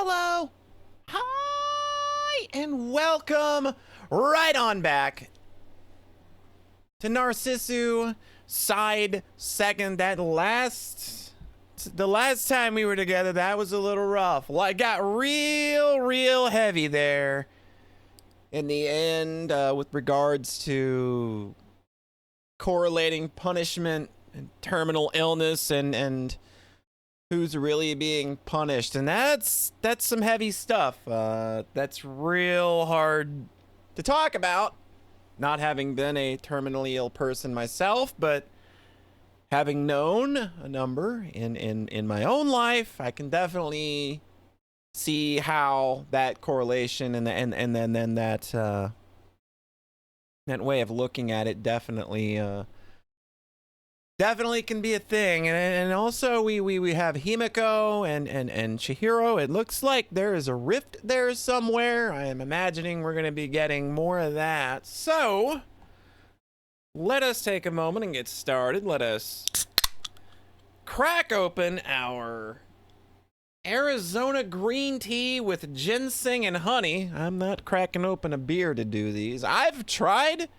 Hello, hi, and welcome right on back to Narcissu side second. The last time we were together, that was a little rough. Well, it got real heavy there in the end with regards to correlating punishment and terminal illness and who's really being punished, and that's some heavy stuff. That's real hard to talk about, not having been a terminally ill person myself, but having known a number in my own life, I can definitely see how that correlation and then that way of looking at it definitely can be a thing. And also we have Himeko and Chihiro. It looks like there is a rift there somewhere. I am imagining we're going to be getting more of that. So let us take a moment and get started. Let us crack open our Arizona green tea with ginseng and honey. I'm not cracking open a beer to do these. I've tried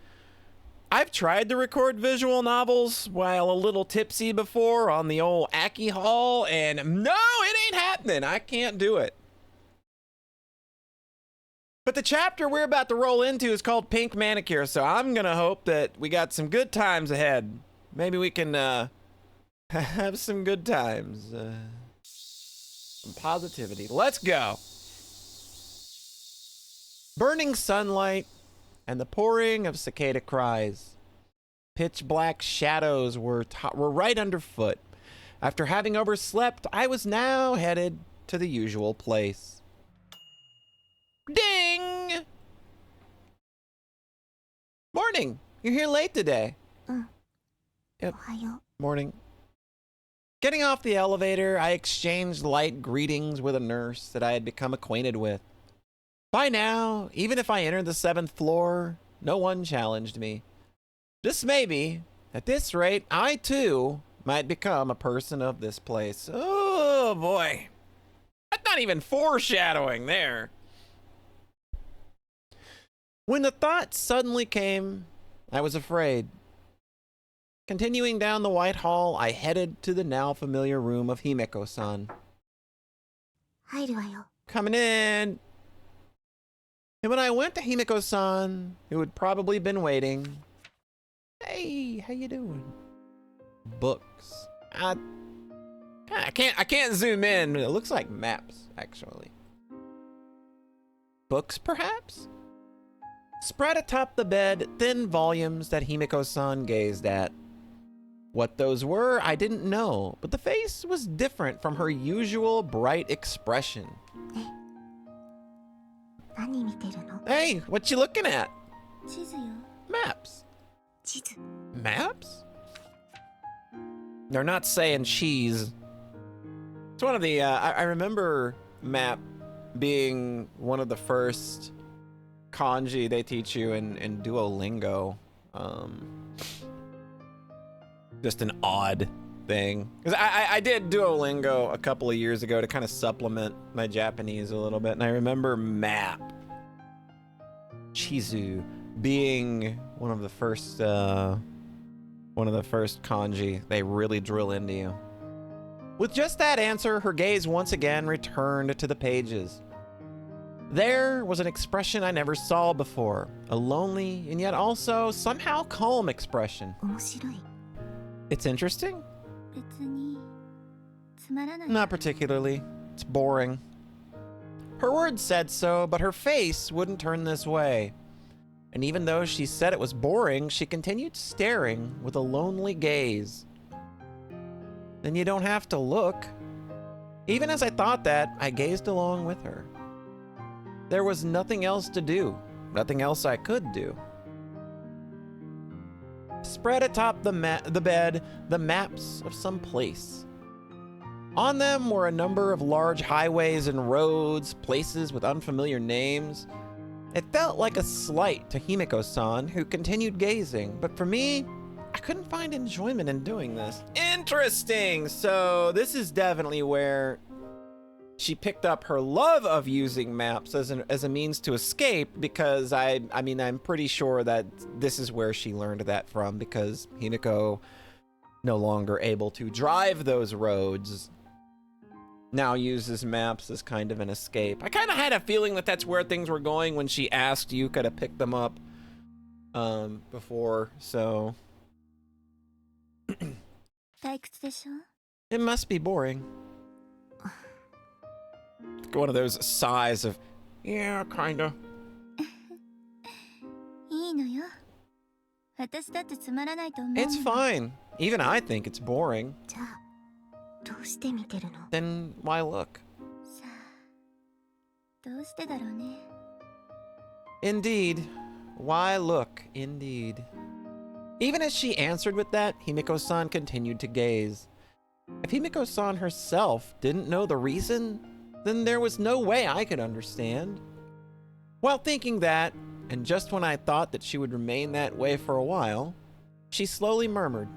to record visual novels while a little tipsy before on the old Aki Hall, and no, it ain't happening. I can't do it. But the chapter we're about to roll into is called Pink Manicure, so I'm gonna hope that we got some good times ahead. Maybe we can have some good times. Some positivity. Let's go. Burning sunlight and the pouring of cicada cries. Pitch black shadows were right underfoot. After having overslept, I was now headed to the usual place. Ding! Morning! You're here late today. Yep. Morning. Getting off the elevator, I exchanged light greetings with a nurse that I had become acquainted with. By now, even if I entered the 7th floor, no one challenged me. Just maybe, at this rate, I too might become a person of this place. Oh boy. That's not even foreshadowing there. When the thought suddenly came, I was afraid. Continuing down the White Hall, I headed to the now familiar room of Himeko-san. Coming in. And when I went to Himeko-san, who had probably been waiting, hey, how you doing? Books. I can't zoom in. It looks like maps, actually. Books, perhaps? Spread atop the bed, thin volumes that Himeko-san gazed at. What those were, I didn't know, but the face was different from her usual bright expression. Hey, what you looking at? Maps. Maps? They're not saying cheese. It's one of the, I remember map being one of the first kanji they teach you in Duolingo. Just an odd thing. Because I did Duolingo a couple of years ago to kind of supplement my Japanese a little bit, and I remember map, chizu, being one of the first kanji they really drill into you. With just that answer, her gaze once again returned to the pages. There was an expression I never saw before, a lonely and yet also somehow calm expression. It's interesting? Not particularly. It's boring. Her words said so, but her face wouldn't turn this way. And even though she said it was boring, she continued staring with a lonely gaze. Then you don't have to look. Even as I thought that, I gazed along with her. There was nothing else to do, nothing else I could do. Spread atop the bed, the maps of some place. On them were a number of large highways and roads, places with unfamiliar names. It felt like a slight to Himeko-san, who continued gazing, but for me, I couldn't find enjoyment in doing this. Interesting! So this is definitely where she picked up her love of using maps as a means to escape, because I mean, I'm pretty sure that this is where she learned that from, because Himeko, no longer able to drive those roads, now uses maps as kind of an escape. I kind of had a feeling that that's where things were going when she asked Yuka to pick them up before, so it must be boring. One of those sighs of, yeah, kinda. It's fine. Even I think it's boring. Then why look? Indeed. Why look, indeed. Even as she answered with that, Himeko-san continued to gaze. If Himeko-san herself didn't know the reason, then there was no way I could understand. While thinking that, and just when I thought that she would remain that way for a while, she slowly murmured,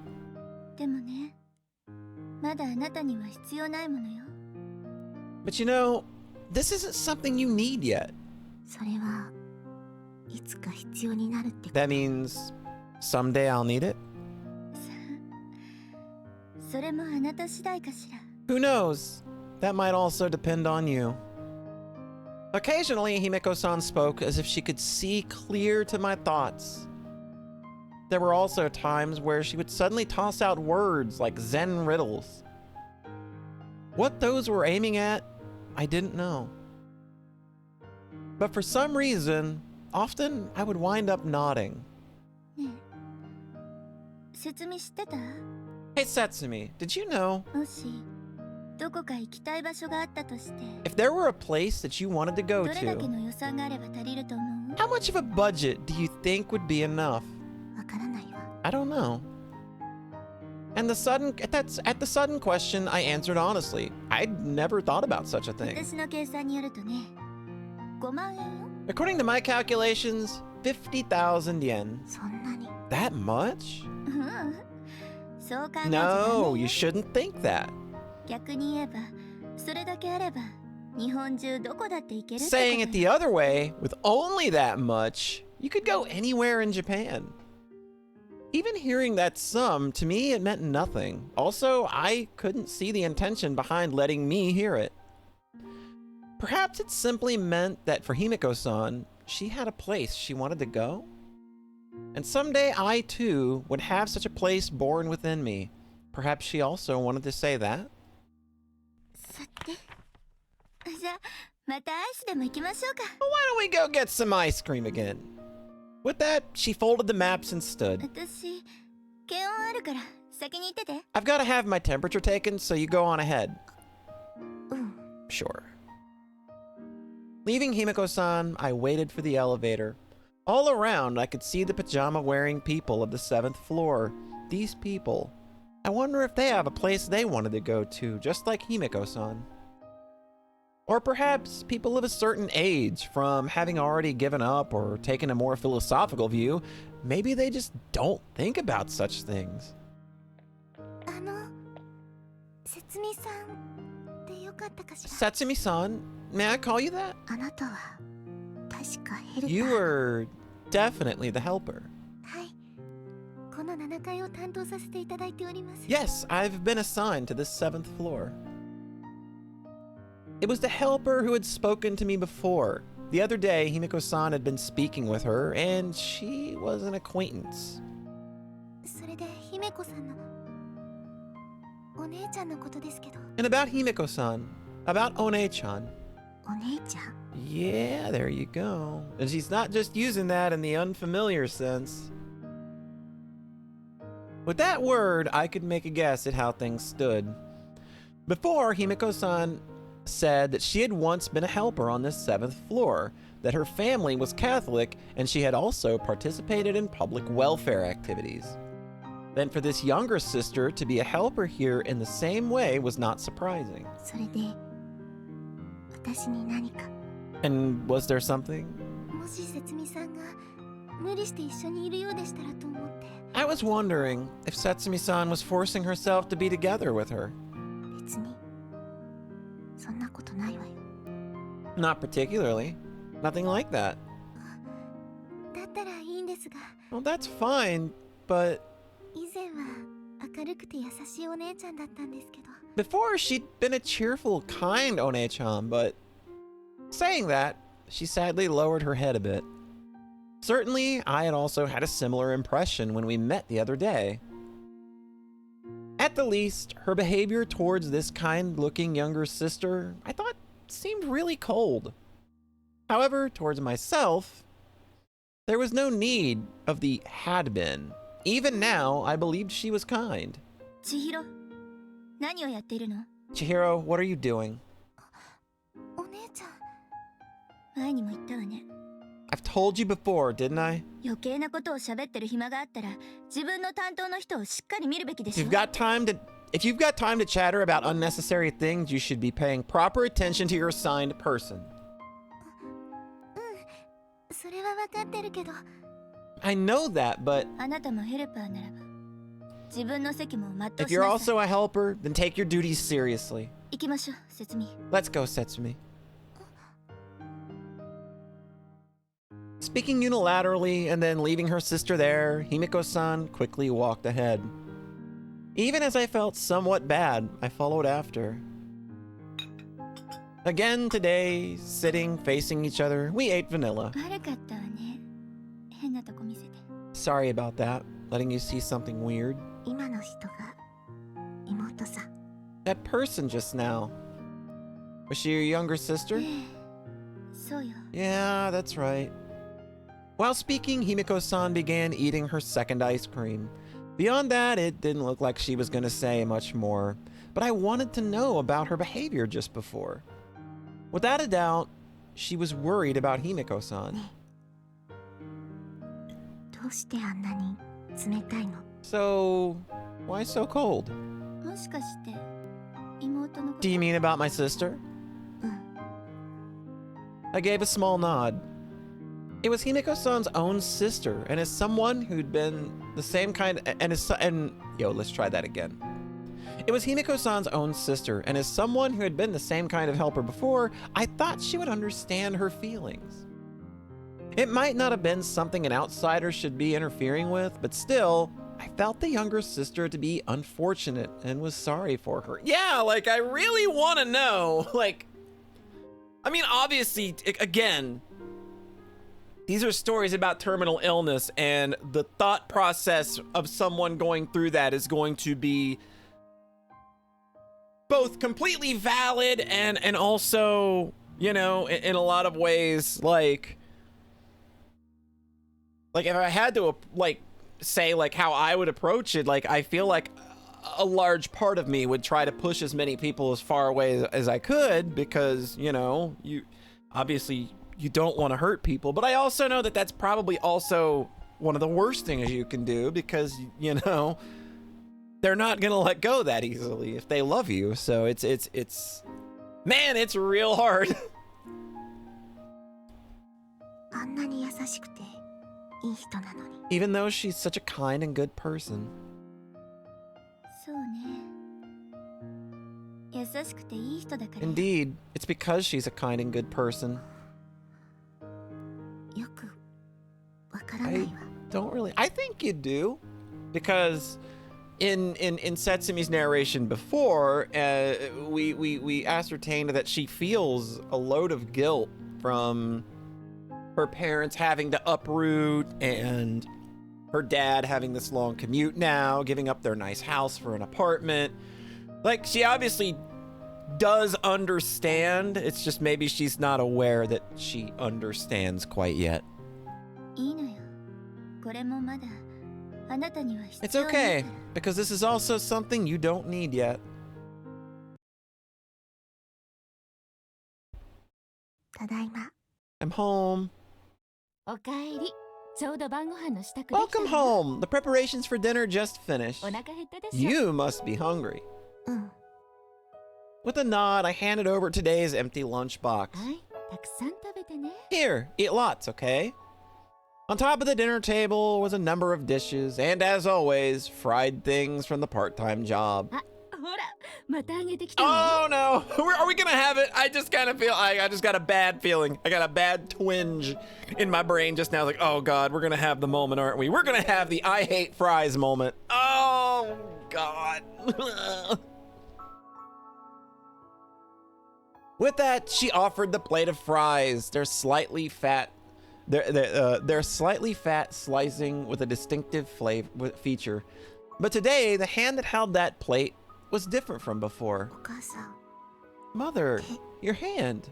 but you know, this isn't something you need yet. That means someday I'll need it? Who knows? That might also depend on you. Occasionally, Himeko-san spoke as if she could see clear to my thoughts. There were also times where she would suddenly toss out words like Zen riddles. What those were aiming at, I didn't know. But for some reason, often I would wind up nodding. Hey Setsumi, did you know? If there were a place that you wanted to go to, how much of a budget do you think would be enough? I don't know. And at the sudden question, I answered honestly. I'd never thought about such a thing. According to my calculations, 50,000 yen. That much? No, you shouldn't think that. Saying it the other way, with only that much, you could go anywhere in Japan. Even hearing that sum, to me, it meant nothing. Also, I couldn't see the intention behind letting me hear it. Perhaps it simply meant that for Himeko-san, she had a place she wanted to go? And someday I, too, would have such a place born within me. Perhaps she also wanted to say that? Well, why don't we go get some ice cream again? With that, she folded the maps and stood. I've got to have my temperature taken, so you go on ahead. Sure. Leaving Himeko-san, I waited for the elevator. All around, I could see the pajama-wearing people of the 7th floor. These people. I wonder if they have a place they wanted to go to, just like Himeko-san. Or perhaps people of a certain age, from having already given up or taken a more philosophical view, maybe they just don't think about such things. Setsumi-san, may I call you that? You were definitely the helper. Yes, I've been assigned to this 7th floor. It was the helper who had spoken to me before. The other day, Himeko-san had been speaking with her, and she was an acquaintance. And about Himeko-san, about One-chan. Yeah, there you go. And she's not just using that in the unfamiliar sense. With that word, I could make a guess at how things stood. Before, Himeko-san said that she had once been a helper on this 7th floor, that her family was Catholic, and she had also participated in public welfare activities. Then for this younger sister to be a helper here in the same way was not surprising. And was there something? I was wondering if Setsumi-san was forcing herself to be together with her. Not particularly. Nothing like that. だったらいいんですが、 Well, that's fine, but 以前は明るくて優しいお姉ちゃんだったんですけど。 before she'd been a cheerful, kind One-chan, but saying that, she sadly lowered her head a bit. Certainly, I had also had a similar impression when we met the other day. At the least, her behavior towards this kind-looking younger sister, I thought, seemed really cold. However, towards myself, there was no need of the had been. Even now, I believed she was kind. 千尋、何をやっているの？ Chihiro, what are you doing? お姉ちゃん。前にも言ったわね。 I've told you before, didn't I? 余計なことを喋ってる暇があったら、自分の担当の人をしっかり見るべきでしょ。 If you've got time to chatter about unnecessary things, you should be paying proper attention to your assigned person. それは分かってるけど。 I know that, but あなたもヘルパーならば、自分の責務を全う if し you're なさい。 also a helper, then take your duties seriously. 行きましょう、節美。 Let's go, Setsumi. Speaking unilaterally and then leaving her sister there, Himeko-san quickly walked ahead. Even as I felt somewhat bad, I followed after. Again today, sitting, facing each other, we ate vanilla. 悪かったわね。変なとこ見せて。 Sorry about that, letting you see something weird. 今の人が妹さ。 That person just now. Was she your younger sister? そうよ。 Yeah, that's right. While speaking, Himeko-san began eating her second ice cream. Beyond that, it didn't look like she was going to say much more, but I wanted to know about her behavior just before. Without a doubt, she was worried about Himeko-san. どうしてあんなに冷たいの？ So, why so cold? もしかして妹のこと？ Do you mean about my sister? うん。 I gave a small nod. It was Himeko-san's own sister, and as someone who'd been the same kind, let's try that again. It was Himeko-san's own sister, and as someone who had been the same kind of helper before, I thought she would understand her feelings. It might not have been something an outsider should be interfering with, but still, I felt the younger sister to be unfortunate and was sorry for her. Yeah, like, I really want to know, like, I mean, obviously, again, these are stories about terminal illness, and the thought process of someone going through that is going to be both completely valid and also, you know, in a lot of ways, like if I had to, like, say, like, how I would approach it, like, I feel like a large part of me would try to push as many people as far away as I could, because, you know, you don't want to hurt people, but I also know that that's probably also one of the worst things you can do, because, you know, they're not gonna let go that easily if they love you. So it's man, it's real hard. あんなに優しくていい人なのに。 Even though she's such a kind and good person. そうね。優しくていい人だから。 Indeed, it's because she's a kind and good person. よくわからないわ。 I think you do, because in Setsumi's narration before, we ascertained that she feels a load of guilt from her parents having to uproot, and her dad having this long commute now, giving up their nice house for an apartment. Like, she obviously does understand. It's just maybe she's not aware that she understands quite yet. いいのよ。これもまだあなたには必 It's 要ないから。 okay, because this is also something you don't need yet. ただいま。 I'm home. おかえり。ちょうど晩ご飯の支度できたわ。 Welcome home. The preparations for dinner just finished. お腹減ったでしょ。 You must be hungry. うん。 With a nod, I handed over today's empty lunchbox. はい、たくさん食べてね。 Here, eat lots, okay? On top of the dinner table was a number of dishes, and as always, fried things from the part-time job. あ、ほら、またあげてきたわ。Oh no! Are we gonna have it? I just kind of feel I just got a bad feeling. I got a bad twinge in my brain just now. Like, oh god, we're gonna have the moment, aren't we? We're gonna have the I hate fries moment. Oh god. With that, she offered the plate of fries. They're slightly fat. They're slightly fat slicing with a distinctive flavor feature. But today, the hand that held that plate was different from before. お母さん Mother, your hand.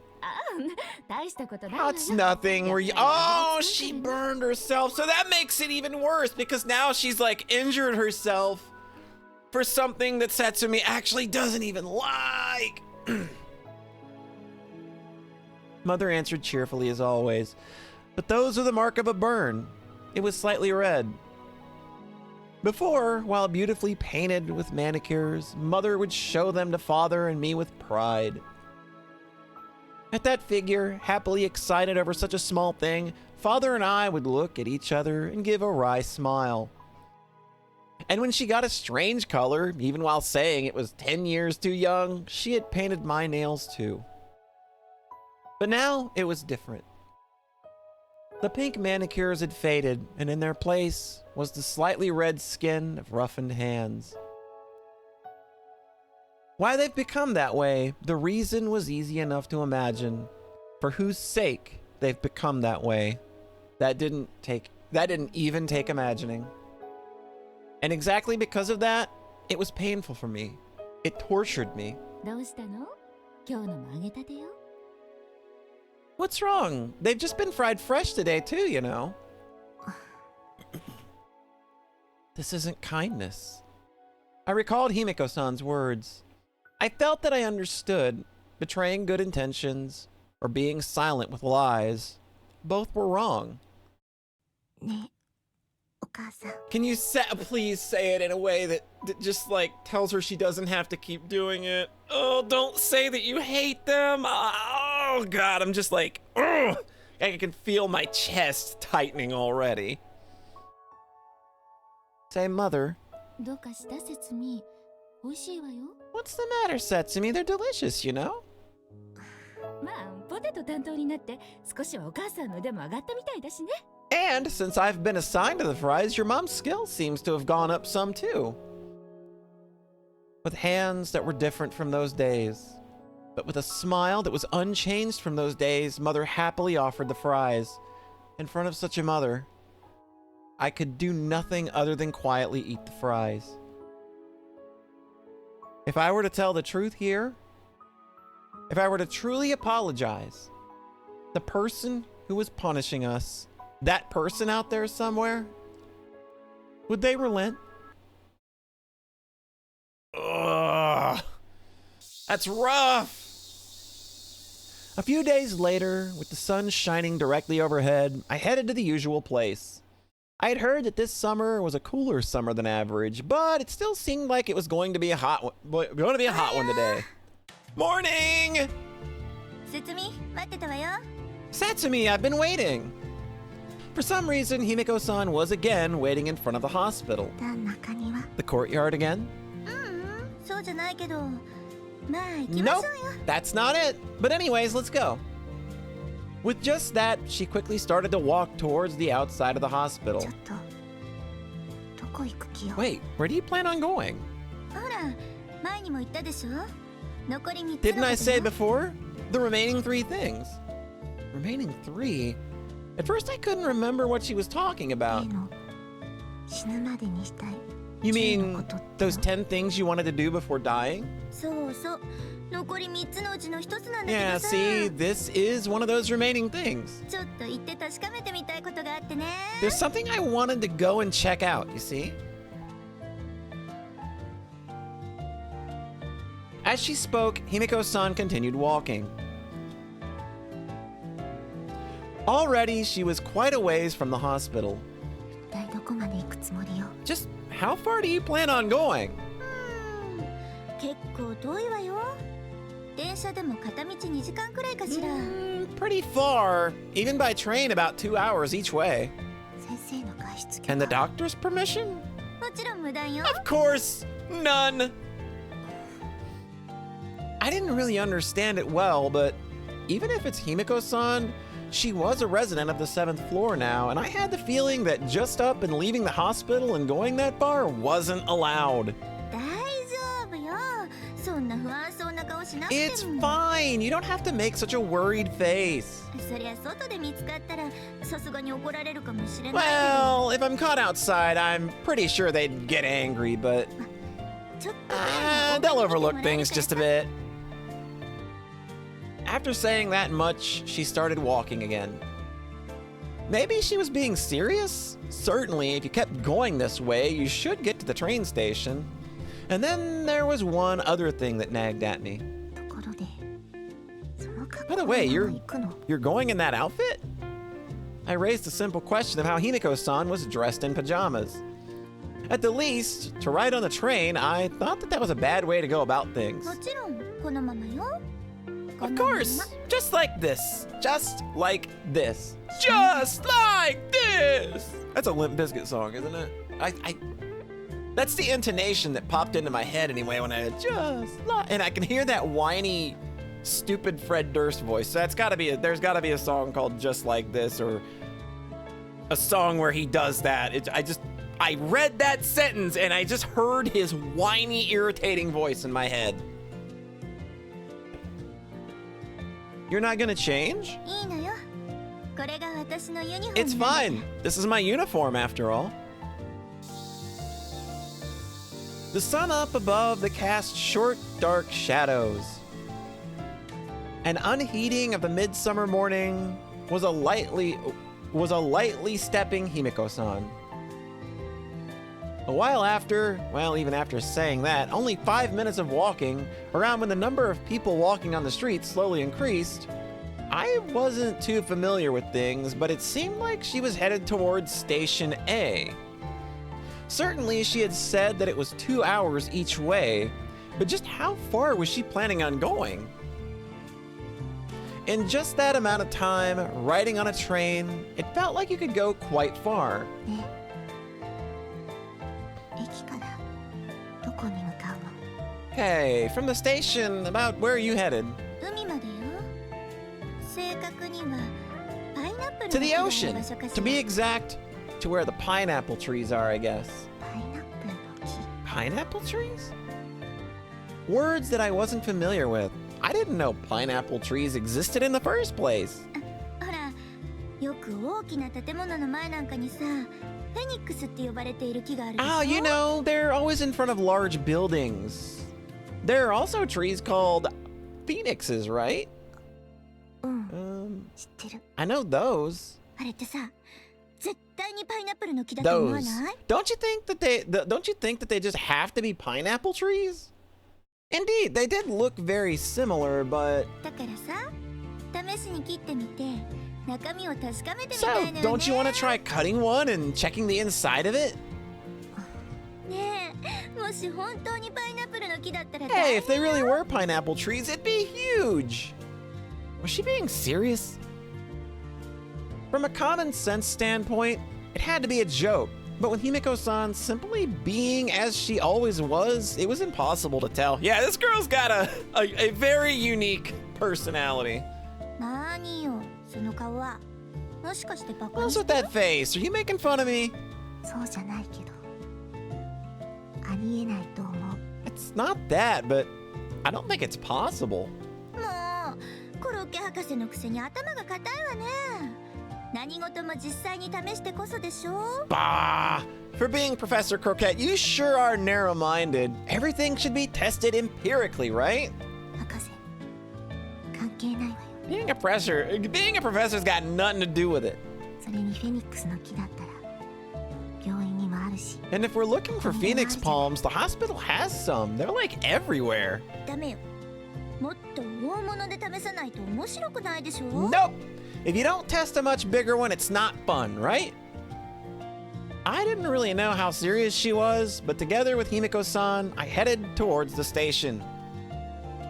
大したことないわよ。 That's nothing. Were you? Oh, she burned herself. So that makes it even worse because now she's like injured herself for something that Setsumi actually doesn't even like. Mother answered cheerfully as always. But those are the mark of a burn. It was slightly red. Before, while beautifully painted with manicures, Mother would show them to Father and me with pride. At that figure, happily excited over such a small thing, Father and I would look at each other and give a wry smile. And when she got a strange color, even while saying it was 10 years too young, she had painted my nails too. But now it was different. The pink manicures had faded, and in their place was the slightly red skin of roughened hands. Why they've become that way, the reason was easy enough to imagine. For whose sake they've become that way. That didn't even take imagining. And exactly because of that, it was painful for me. It tortured me. どうしたの？今日のもあげたてよ。 What's wrong? They've just been fried fresh today too, you know. This isn't kindness. I recalled Himeko-san's words. I felt that I understood. Betraying good intentions or being silent with lies. Both were wrong. ねえお母さん Can you please say it in a way that just like tells her she doesn't have to keep doing it? Oh, don't say that you hate them. Oh god, I'm just like, ugh. I can feel my chest tightening already. Say, Mother. どうかした、節美。美味しいわよ。 What's the matter, Setsumi? They're delicious, you know? まあ、ポテト担当になって少しはお母さんの腕も上がったみたいだしね。 And since I've been assigned to the fries, your mom's skill seems to have gone up some too. With hands that were different from those days, but with a smile that was unchanged from those days, Mother happily offered the fries. In front of such a mother, I could do nothing other than quietly eat the fries. If I were to tell the truth here, if I were to truly apologize, the person who was punishing us, that person out there somewhere, would they relent? Ugh, that's rough. A few days later, with the sun shining directly overhead, I headed to the usual place. I had heard that this summer was a cooler summer than average, but it still seemed like it was going to be a hot one today. Morning! 節美待ってたわよ Setsumi, I've been waiting. For some reason, Himeko-san was again waiting in front of the hospital. 旦中には The courtyard again? そうじゃないけどまあ行きましょ Nope, うよ that's not it. But anyways, let's go. With just that, she quickly started to walk towards the outside of the hospital. ちょっとどこ行く気よ Wait, where do you plan on going? ほら前にも言ったでしょ残り3つの Didn't I こと say よ before? The remaining 3 things. Remaining 3? At first I couldn't remember what she was talking 例 about. の死ぬまでにしたい You 10の mean ことって those 10 things you wanted to do before dying? そうそう残り3つのうちの1つなんだけ Yeah, どさ see, this is one of those remaining things. ちょっと行って確かめてみたいことがあってね There's something I wanted to go and check out, you see? As she spoke, Himeko-san continued walking. Already, she was quite a ways from the hospital. 一体どこまで行くつもりよ Just how far do you plan on going? 結構遠いわよ電車でも片道2時間くらいかしら Pretty far. Even by train, about 2 hours each way. 先生の外出許 And the 可 doctor's permission? もちろん無断よ Of course, none. I didn't really understand it well, but even if it's Himeko-san, she was a resident of the 7th floor now, and I had the feeling that just up and leaving the hospital and going that far wasn't allowed. 大丈夫よ。そんな不安そうな顔しなくて It's も。 fine. You don't have to make such a worried face. そりゃ外で見つかったらさすがに怒られるかもしれないけど。 Well, if I'm caught outside, I'm pretty sure they'd get angry, but ちょっとぐらい they'll は overlook 見てもらえる things から just a bit. After saying that much, she started walking again. Maybe she was being serious? Certainly, if you kept going this way, you should get to the train station. And then there was one other thing that nagged at me. ところでその格好 By the way, のまま行くの you're going in that outfit? I raised the simple question of how Himeko-san was dressed in pajamas. At the least, to ride on the train, I thought that was a bad way to go about things. もちろんこのままよ。こ Of のまま course, just like this. Just like this. Just like this. That's a Limp Bizkit song, isn't it? That's the intonation that popped into my head anyway when I had just like, and I can hear that whiny, stupid Fred Durst voice. So there's gotta be a song called Just Like This, or a song where he does that. I read that sentence and I just heard his whiny, irritating voice in my head. You're not gonna change? いいのよ。これが私のユニフォーム It's なんだから fine. This is my uniform after all. The sun up above the cast short, dark shadows. An unheeding of the midsummer morning was a lightly stepping Himeko-san. A while after, well, even after saying that, only 5 minutes of walking, around when the number of people walking on the street slowly increased, I wasn't too familiar with things, but it seemed like she was headed towards Station A. Certainly, she had said that it was 2 hours each way, but just how far was she planning on going? In just that amount of time, riding on a train, it felt like you could go quite far. ね。駅からどこに向かうの？ Hey, from the station, about where are you headed? 海までよ。正確にはパイナップル To の the 木がある ocean. 場所かし To ら。 be exact, to where the pineapple trees are, I guess. パイナップルの木。 Pineapple trees? Words that I wasn't familiar with. I didn't know pineapple trees existed in the first place. ほら、よく大きな建物の前なんかにさ、フェニックスって呼ばれている木があるでしょ。 Oh, you know, they're always in front of large buildings. There are also trees called phoenixes, right? うん、知ってる。 I know those. あれってさ、絶対にパイナップルの木だと思わ Those. ない？ Don't you think that they just have to be pineapple trees? Indeed, they did look very similar, but だからさ、試しに切ってみて、中身を確かめてみ so たいのよね。 don't you want to try cutting one and checking the inside of it? ねえ、もし本当にパイナップルの木だったら Hey, if they 大変 really よ。 were pineapple trees, it'd be huge. Was she being serious? From a common sense standpoint, it had to be a joke. But with Himeko-san simply being as she always was, it was impossible to tell. Yeah, this girl's got a very unique personality. なーによ、その顔は。もしかしてバカに What's し with てる？ that face? Are you making fun of me? そうじゃないけど、ありえないと思う。 It's not that, but I don't think it's possible. もう、コロッケ博士のくせに頭が固いわね。何事も実際に試してこそでしょ。 Bah! For being Professor Croquette, you sure are narrow-minded. Everything should be tested empirically, right? 博士、関係ないわよ。 Being a professor's got nothing to do with it. それにフェニックスの木だったら病院にもあるし。 And if we're looking for phoenix palms, the hospital has some. They're like everywhere. ダメよ。もっと大物で試さないと面白くないでしょ。 Nope! If you don't test a much bigger one, it's not fun, right? I didn't really know how serious she was, but together with Himeko-san, I headed towards the station.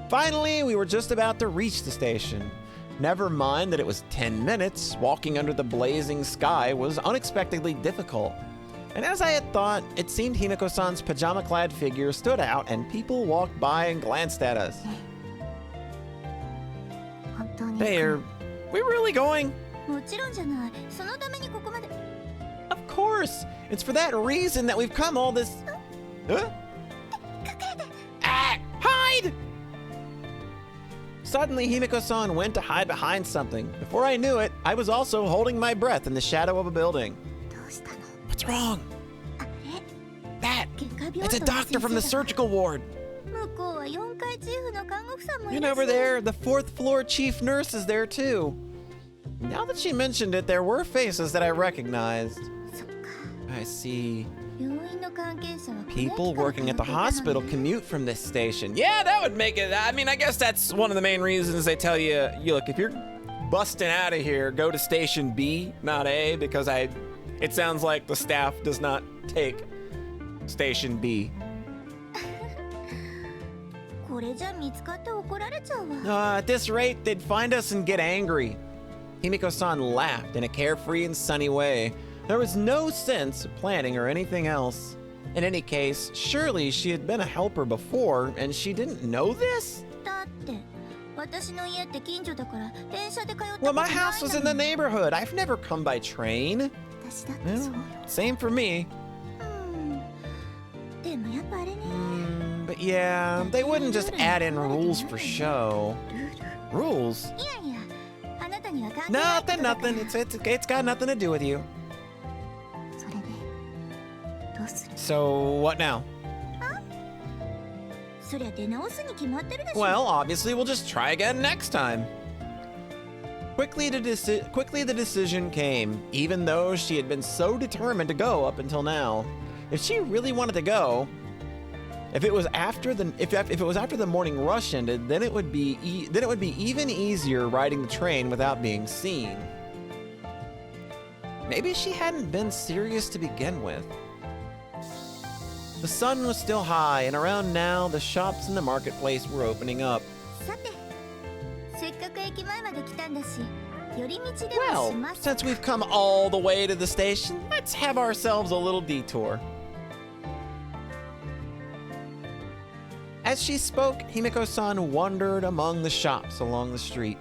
Finally, we were just about to reach the station. Never mind that it was 10 minutes, walking under the blazing sky was unexpectedly difficult. And as I had thought, it seemed Himeko-san's pajama-clad figure stood out and people walked by and glanced at us. Hey, are we really going? もちろんじゃない。そのためにここまで。 Of course! It's for that reason that we've come all this... Huh? Ah! Hide! Suddenly, Himeko-san went to hide behind something. Before I knew it, I was also holding my breath in the shadow of a building. どうしたの？ What's wrong? あれ？ That! 外科病 It's a 棟の doctor from the 先生だ。 surgical ward. 向こうは4階チーフの看護婦さんもい And るし。 over there, the 4th floor chief nurse is there too. Now that she mentioned it, there were faces that I recognized. そっか。 I see. 病院の関係者はこの駅 People から working at the 通っていたのね。 hospital commute from this station. Yeah, that would make it. I mean, I guess that's one of the main reasons they tell you, look, if you're busting out of here, go to station B, not A, because it sounds like the staff does not take station B. これじゃ見つかって怒られちゃうわ。 At this rate, they'd find us and get angry. Himeko-san laughed in a carefree and sunny way. There was no sense of planning or anything else. In any case, surely she had been a helper before, and she didn't know this? だって私の家って近所だから電車で通ったこと Well, な my い house was in の the に。 neighborhood. I've never come by train. 私だってそうよ。 Same for me. でもやっぱあれね。 But yeah, they wouldn't just add in rules for show. ルール。 Rules? いやいや、あなたには関係ないこと Nothing, だから。 nothing. It's got nothing to do with you. それでどうする？ So, what now? そりゃ出直すに決まってるでしょ。 Well, obviously, we'll just try again next time. Quickly, the decision came, even though she had been so determined to go up until now. If she really wanted to go, if it was after the morning rush ended, then it would be even easier riding the train without being seen. Maybe she hadn't been serious to begin with. The sun was still high, and around now, the shops in the marketplace were opening up. さて、せっかく駅前まで来たんだし、寄り道でも Well, します。 since we've come all the way to the station, let's have ourselves a little detour. As she spoke, Himeko-san wandered among the shops along the street.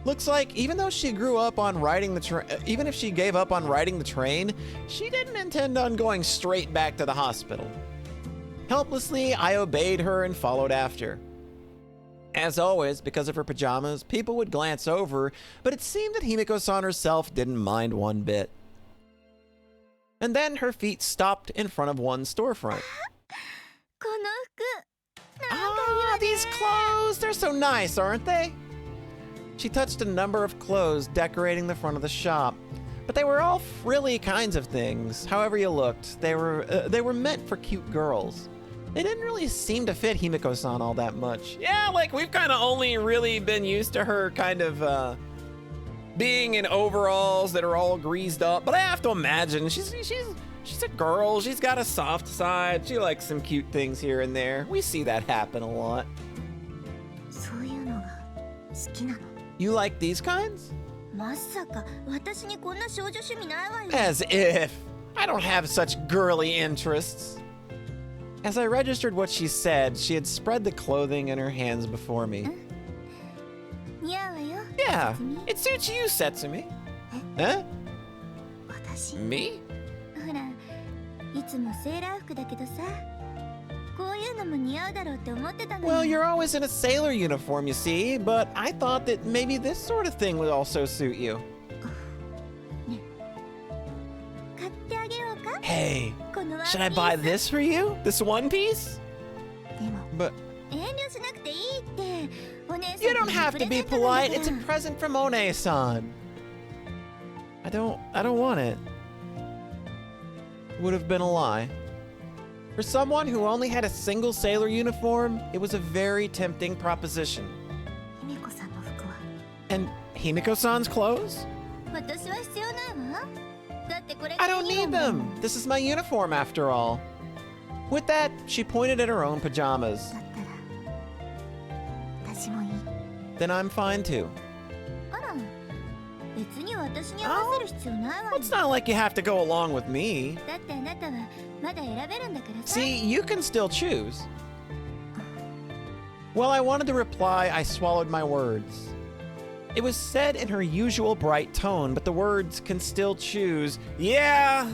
Looks like even though she grew up on riding the train, even if she gave up on riding the train, she didn't intend on going straight back to the hospital. Helplessly, I obeyed her and followed after. As always, because of her pajamas, people would glance over, but it seemed that Himeko-san herself didn't mind one bit. And then her feet stopped in front of one storefront. この服、なんかいい Ah, わね。 these clothes! They're so nice, aren't they? She touched a number of clothes decorating the front of the shop, but they were all frilly kinds of things. However you looked, they were meant for cute girls. They didn't really seem to fit Himeko-san all that much. Yeah, like we've kind of only really been used to her kind of being in overalls that are all greased up. But I have to imagine she's a girl. She's got a soft side. She likes some cute things here and there. We see that happen a lot. そういうのが好きなの。 You like these kinds? まさか私にこんな少女趣味ないわよ。 As if. I don't have such girly interests. As I registered what she said, she had spread the clothing in her hands before me. 似合うわよ。 Yeah, セツミ it suits you, Setsumi. Huh? 私、 Me? ほら、いつもセーラー服だけどさ、こういうのも似合うだろうって思ってたの Well, に。 you're always in a sailor uniform, you see, but I thought that maybe this sort of thing would also suit you. 買ってあげようか？ Hey, このワンピ should I ー buy ス。 this for you? This one piece? でも But 遠慮しなくていいって。お姉さん you に don't have プ to レゼ be ントなんだ polite. から It's a present from One-san. I don't want it. Would have been a lie. For someone who only had a single sailor uniform, it was a very tempting proposition. 姫子さんの服は And Himeko-san's clothes? 私は必要ないわ。だってこれ I が don't ユニ need フォーム them. This is my uniform after all. With that, she pointed at her own pajamas. だったら私もいい。 Then I'm fine too. あら、別に私に合わせる必要ないわよ。 It's not like you have to go along with me. だってあなたはまだ選べるんだからさ。 See, you can still choose. While I wanted to reply, I swallowed my words. It was said in her usual bright tone, but the words can still choose. Yeah.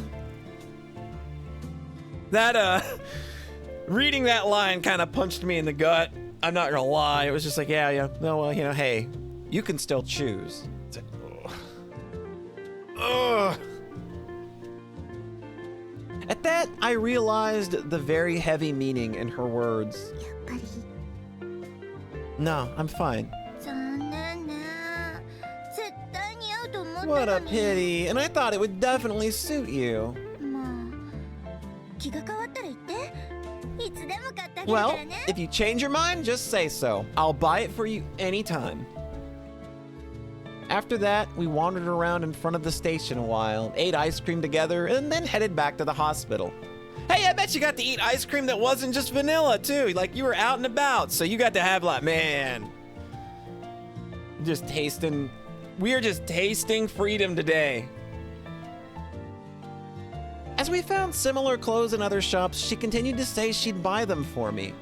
That, reading that line kind of punched me in the gut. I'm not gonna lie. It was just like, yeah. No, well, you know, hey, you can still choose. It's like, ugh. At that, I realized the very heavy meaning in her words. やっぱり No, I'm fine. 残念ね。絶対似合うと思ったのに。 What a pity. And I thought it would definitely suit you. まあ、気が変わったら言って。いつでも買ってあげるか Well, らね。 if you change your mind, just say so. I'll buy it for you anytime. After that, we wandered around in front of the station a while, ate ice cream together, and then headed back to the hospital. Hey, I bet you got to eat ice cream that wasn't just vanilla, too. Like, you were out and about, so you got to have, like, man. Just tasting. We are just tasting freedom today. As we found similar clothes in other shops, she continued to say she'd buy them for me.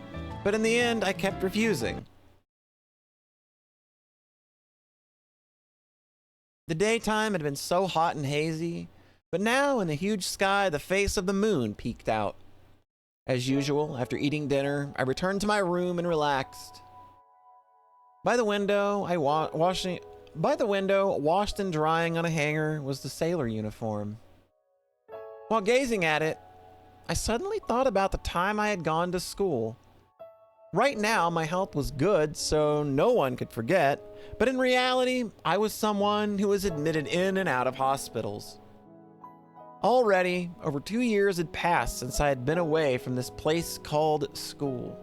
But in the end, I kept refusing. The daytime had been so hot and hazy, but now in the huge sky, the face of the moon peeked out. As usual, after eating dinner, I returned to my room and relaxed. By the window, washed and drying on a hanger, was the sailor uniform. While gazing at it, I suddenly thought about the time I had gone to school. Right now, my health was good, so no one could forget, but in reality, I was someone who was admitted in and out of hospitals. Already, over 2 years had passed since I had been away from this place called school.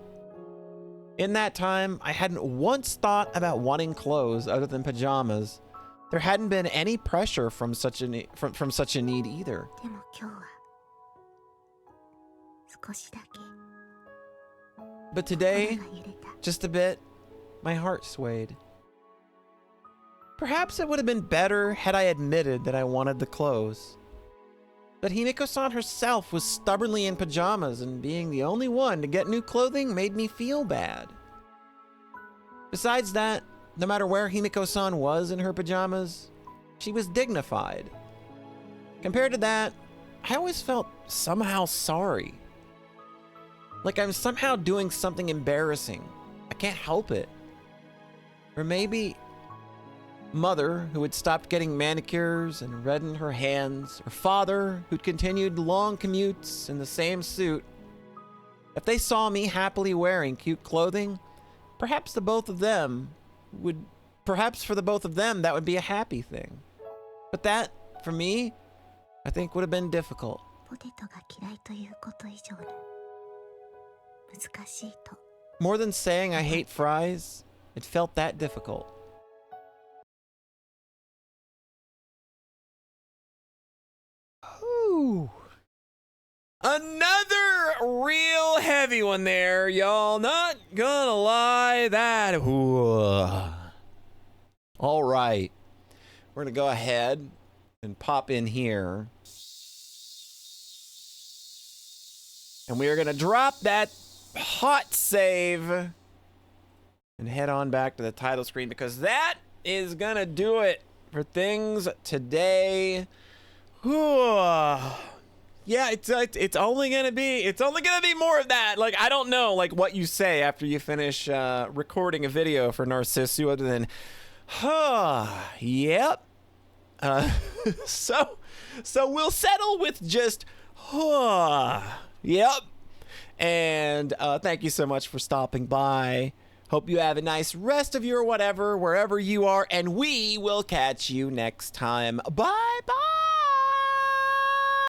In that time, I hadn't once thought about wanting clothes other than pajamas. There hadn't been any pressure from such a need either. でも今日は少しだけ But today, 心が揺れた。 just a bit, my heart swayed. Perhaps it would have been better had I admitted that I wanted the clothes. But Himeko-san herself was stubbornly in pajamas, and being the only one to get new clothing made me feel bad. Besides that, no matter where Himeko-san was in her pajamas, she was dignified. Compared to that, I always felt somehow sorry. Like I'm somehow doing something embarrassing. I can't help it. Or maybe mother, who had stopped getting manicures and reddened her hands, or father, who'd continued long commutes in the same suit. If they saw me happily wearing cute clothing, perhaps for the both of them, that would be a happy thing. But that, for me, I think would have been difficult. ポテトが嫌いということ以上に難しいと。 More than saying I hate fries, it felt that difficult. Ooh. Another real heavy one there, y'all. Not gonna lie, that. Ooh. All right. We're gonna go ahead and pop in here. And we are gonna drop that hot save and head on back to the title screen, because that is gonna do it for things today. Yeah, it's only gonna be more of that. Like, I don't know, like, what you say after you finish recording a video for Narcissu other than, yep. So we'll settle with just, yep. And thank you so much for stopping by. Hope you have a nice rest of your whatever, wherever you are, and we will catch you next time. Bye-bye.